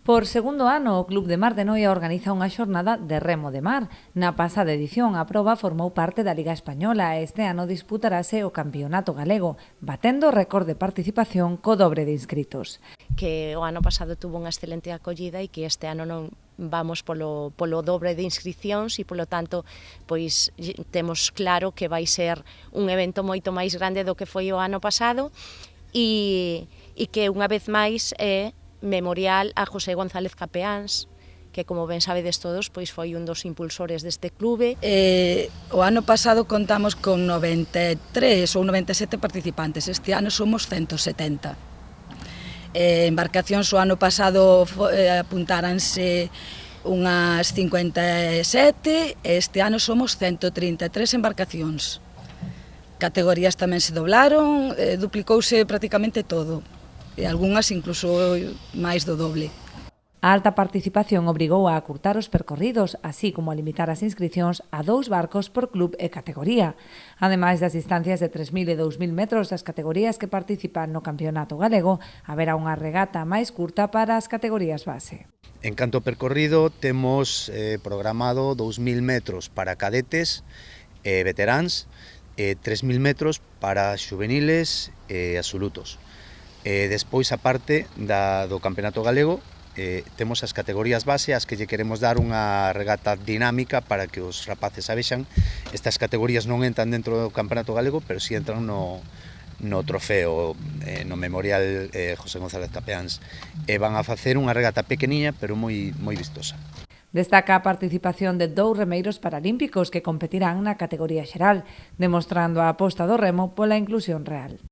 Por segundo ano, o Club de Mar de Noia organiza unha xornada de remo de mar. Na pasada edición, a proba formou parte da Liga Española e este ano disputarase o Campeonato Galego, batendo o récord de participación co dobre de inscritos. Que o ano pasado tuvo unha excelente acollida e que este ano non vamos polo dobre de inscricións e, polo tanto, pois temos claro que vai ser un evento moito máis grande do que foi o ano pasado e que unha vez máis é memorial a José González Capeáns, que, como ben sabedes todos, pois foi un dos impulsores deste clube. O ano pasado contamos con 93 ou 97 participantes, este ano somos 170. Embarcacións o ano pasado apuntáranse unhas 57, este ano somos 133 embarcacións. Categorías tamén se doblaron, duplicouse prácticamente todo, e algunhas incluso máis do doble. A alta participación obrigou a acurtar os percorridos, así como a limitar as inscricións a 2 barcos por club e categoría. Ademais das distancias de 3.000 e 2.000 metros das categorías que participan no Campeonato Galego, haberá unha regata máis curta para as categorías base. En canto ao percorrido, temos programado 2.000 metros para cadetes e veteráns, 3.000 metros para xuveniles e absolutos. Despois, a parte do Campeonato Galego, temos as categorías base as que lle queremos dar unha regata dinámica para que os rapaces a vexan. Estas categorías non entran dentro do Campeonato Galego, pero si entran no trofeo, no memorial José González Capeáns, e van a facer unha regata pequeniña pero moi vistosa. Destaca a participación de 2 remeiros paralímpicos que competirán na categoría xeral, demostrando a aposta do remo pola inclusión real.